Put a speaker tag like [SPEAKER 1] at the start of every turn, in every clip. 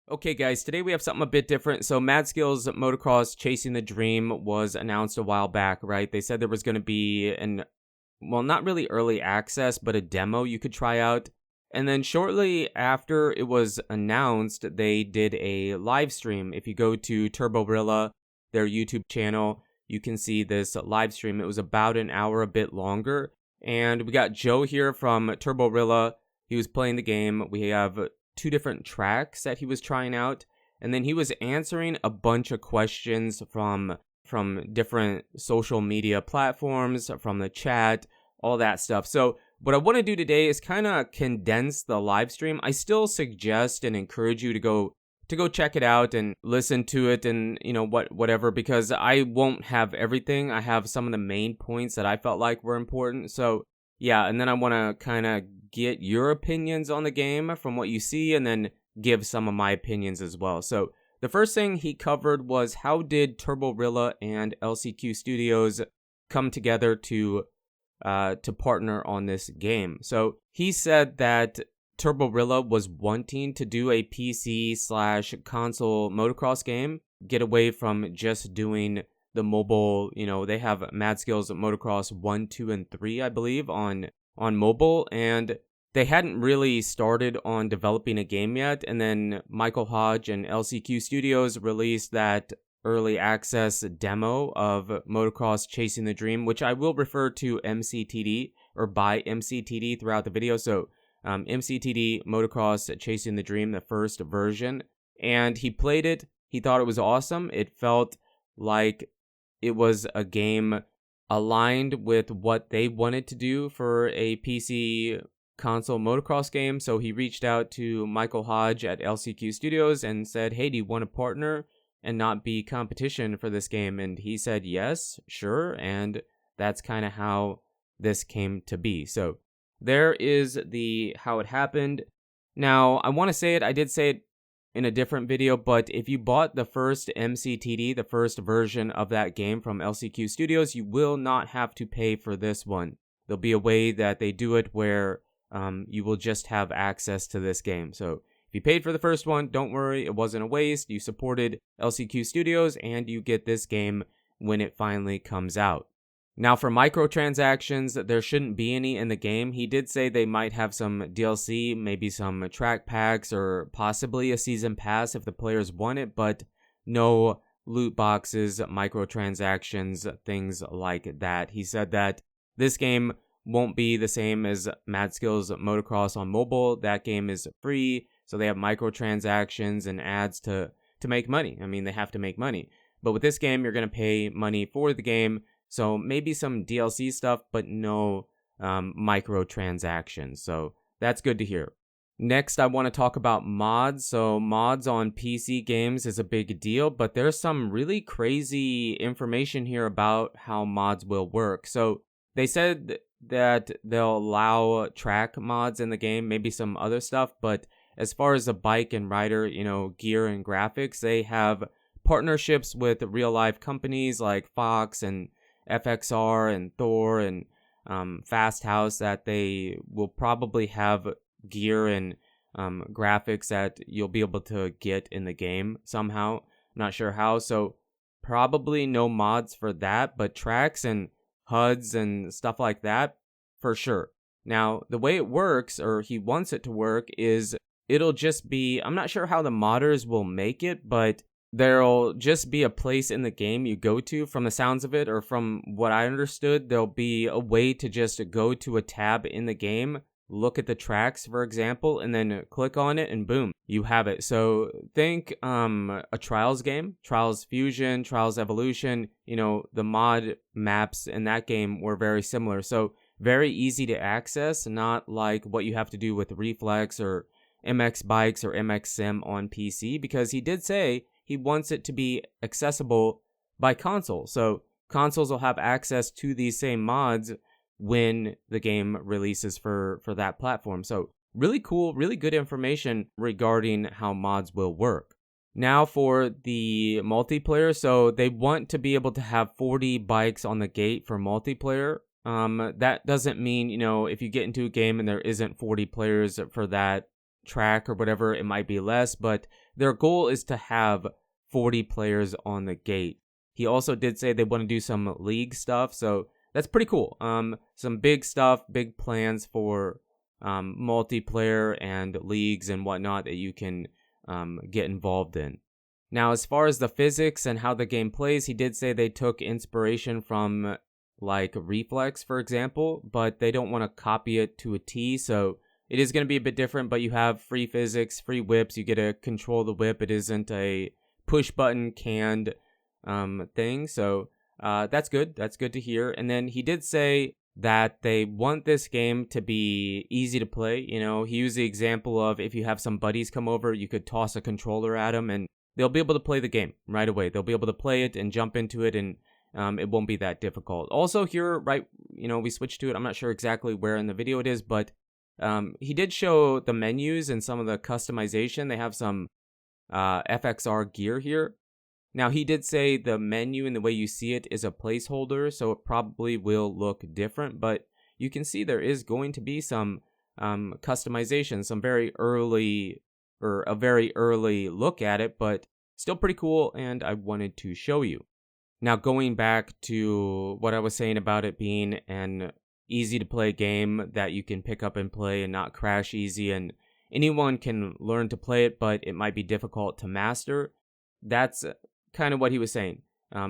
[SPEAKER 1] Okay, guys, today we have something a bit different. So, Mad Skills Motocross Chasing the Dream was announced a while back, right? They said there was going to be well, not really early access, but a demo you could try out. And then shortly after it was announced, they did a live stream. If you go to Turborilla, their YouTube channel, you can see this live stream. It was about an hour, a bit longer. And we got Joe here from Turborilla. He was playing the game. We have two different tracks that he was trying out, and then he was answering a bunch of questions from different social media platforms, from the chat, all that stuff. So what I want to do today is kind of condense the live stream. I still suggest and encourage you to go check it out and listen to it, and whatever, because I won't have everything. I have some of the main points that I felt like were important. So yeah, and then I want to kind of get your opinions on the game from what you see, and then give some of my opinions as well. So the first thing he covered was, how did Turborilla and LCQ Studios come together to partner on this game? So he said that Turborilla was wanting to do a PC/console motocross game, get away from just doing the mobile. They have Mad Skills Motocross 1, 2, and 3, I believe, on mobile, and they hadn't really started on developing a game yet. And then Michael Hodge and LCQ Studios released that early access demo of Motocross Chasing the Dream, which I will refer to MCTD or by MCTD throughout the video. So MCTD Motocross Chasing the Dream, the first version, and he played it. He thought it was awesome. It felt like it was a game aligned with what they wanted to do for a PC console motocross game. So he reached out to Michael Hodge at LCQ Studios and said, hey, do you want to partner and not be competition for this game? And he said, yes, sure. And that's kind of how this came to be. So there is the how it happened. Now, I want to say it. I did say it in a different video, but if you bought the first MCTD, the first version of that game from LCQ Studios, you will not have to pay for this one. There'll be a way that they do it where you will just have access to this game. So if you paid for the first one, don't worry, it wasn't a waste. You supported LCQ Studios, and you get this game when it finally comes out. Now, for microtransactions, there shouldn't be any in the game. He did say they might have some DLC, maybe some track packs, or possibly a season pass if the players want it, but no loot boxes, microtransactions, things like that. He said that this game won't be the same as Mad Skills Motocross on mobile. That game is free, so they have microtransactions and ads to make money. I mean, they have to make money. But with this game, you're going to pay money for the game. So maybe some DLC stuff, but no microtransactions. So that's good to hear. Next, I want to talk about mods. So mods on PC games is a big deal, but there's some really crazy information here about how mods will work. So they said that they'll allow track mods in the game, maybe some other stuff, but as far as the bike and rider, gear and graphics, they have partnerships with real life companies like Fox and FXR and Thor and Fast House, that they will probably have gear and graphics that you'll be able to get in the game somehow. I'm not sure how, so probably no mods for that, but tracks and HUDs and stuff like that for sure. Now, the way it works, or he wants it to work, is it'll just be, I'm not sure how the modders will make it, but there'll just be a place in the game you go to, from the sounds of it, or from what I understood, there'll be a way to just go to a tab in the game, look at the tracks, for example, and then click on it, and boom, you have it. So think a Trials game, Trials Fusion, Trials Evolution, the mod maps in that game were very similar. So very easy to access, not like what you have to do with Reflex or MX Bikes or MX Sim on PC, because he did say he wants it to be accessible by console. So consoles will have access to these same mods when the game releases for that platform. So really cool, really good information regarding how mods will work. Now for the multiplayer. So they want to be able to have 40 bikes on the gate for multiplayer. That doesn't mean, if you get into a game and there isn't 40 players for that track or whatever, it might be less, but their goal is to have 40 players on the gate. He also did say they want to do some league stuff, so that's pretty cool. Some big stuff, big plans for multiplayer and leagues and whatnot that you can get involved in. Now, as far as the physics and how the game plays, he did say they took inspiration from like Reflex, for example, but they don't want to copy it to a T, so it is going to be a bit different, but you have free physics, free whips, you get to control the whip. It isn't a push button canned thing, so that's good. That's good to hear. And then he did say that they want this game to be easy to play. You know, he used the example of if you have some buddies come over, you could toss a controller at them and they'll be able to play the game right away. They'll be able to play it and jump into it, and it won't be that difficult. Also here, right, you know, we switched to it. I'm not sure exactly where in the video it is, but he did show the menus and some of the customization. They have some FXR gear here. Now, he did say the menu and the way you see it is a placeholder, so it probably will look different, but you can see there is going to be some customization, some very early, or a very early look at it, but still pretty cool, and I wanted to show you. Now, going back to what I was saying about it being an easy to play game that you can pick up and play and not crash easy, and anyone can learn to play it, but it might be difficult to master. That's kind of what he was saying.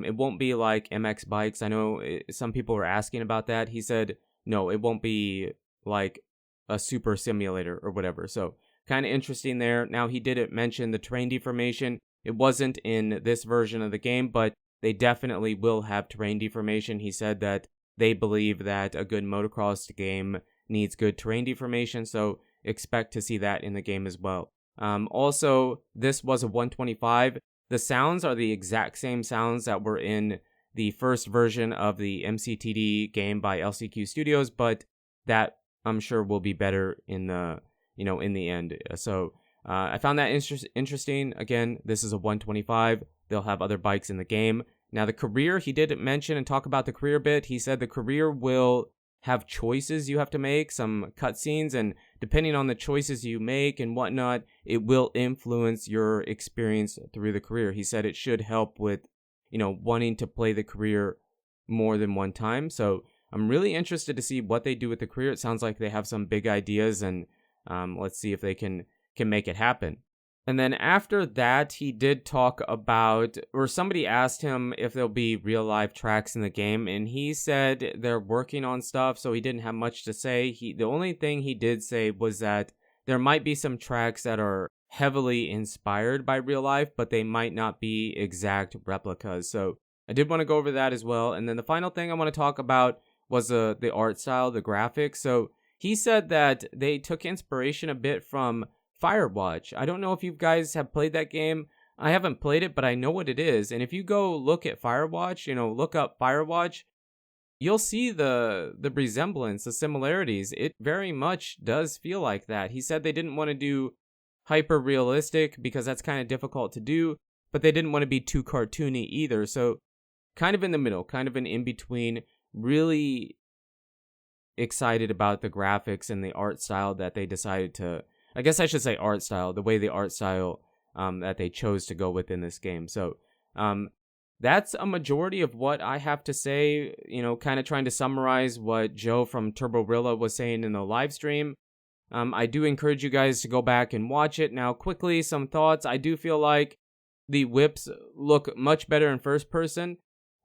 [SPEAKER 1] It won't be like MX bikes. I know some people were asking about that. He said, no, it won't be like a super simulator or whatever. So kind of interesting there. Now, he did mention the terrain deformation. It wasn't in this version of the game, but they definitely will have terrain deformation. He said that they believe that a good motocross game needs good terrain deformation, so expect to see that in the game as well. Also, this was a 125. The sounds are the exact same sounds that were in the first version of the MCTD game by LCQ Studios, but that I'm sure will be better in the in the end. So I found that interesting. Again, this is a 125. They'll have other bikes in the game. Now, the career, he did mention and talk about the career bit. He said the career will have choices you have to make, some cutscenes, and depending on the choices you make and whatnot, it will influence your experience through the career. He said it should help with, wanting to play the career more than one time. So I'm really interested to see what they do with the career. It sounds like they have some big ideas, and let's see if they can make it happen. And then after that, he did talk about, or somebody asked him if there'll be real life tracks in the game, and he said they're working on stuff, so he didn't have much to say. The only thing he did say was that there might be some tracks that are heavily inspired by real life, but they might not be exact replicas. So I did want to go over that as well. And then the final thing I want to talk about was the art style, the graphics. So he said that they took inspiration a bit from Firewatch. I don't know if you guys have played that game. I haven't played it, but I know what it is. And if you go look at Firewatch, look up Firewatch, you'll see the resemblance, the similarities. It very much does feel like that. He said they didn't want to do hyper realistic because that's kind of difficult to do, but they didn't want to be too cartoony either. So kind of in the middle, kind of an in-between. Really excited about the graphics and the art style that they decided to, I guess I should say art style, the way the art style that they chose to go with in this game. So that's a majority of what I have to say, kind of trying to summarize what Joe from Turborilla was saying in the live stream. I do encourage you guys to go back and watch it. Now, quickly, some thoughts. I do feel like the whips look much better in first person,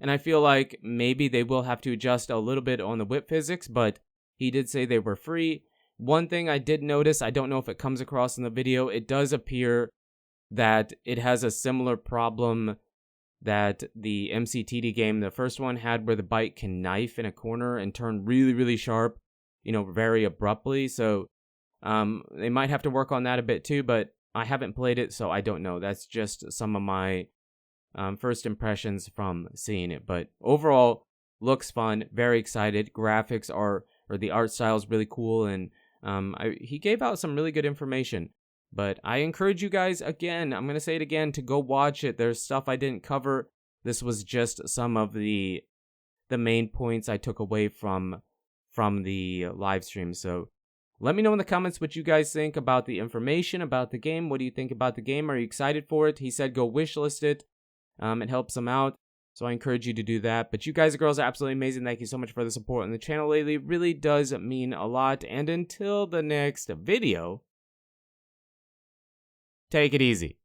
[SPEAKER 1] and I feel like maybe they will have to adjust a little bit on the whip physics, but he did say they were free. One thing I did notice, I don't know if it comes across in the video, it does appear that it has a similar problem that the MCTD game, the first one, had, where the bike can knife in a corner and turn really, really sharp, very abruptly. So they might have to work on that a bit too, but I haven't played it, so I don't know. That's just some of my first impressions from seeing it. But overall, looks fun, very excited. Graphics or the art style is really cool, and he gave out some really good information. But I encourage you guys, again, I'm going to say it again, to go watch it. There's stuff I didn't cover. This was just some of the main points I took away from the live stream. So Let me know in the comments what you guys think about the information, about the game. What do you think about the game? Are you excited for it? He said go wishlist it. It helps him out. So I encourage you to do that. But you guys and girls are absolutely amazing. Thank you so much for the support on the channel lately. It really does mean a lot. And until the next video, take it easy.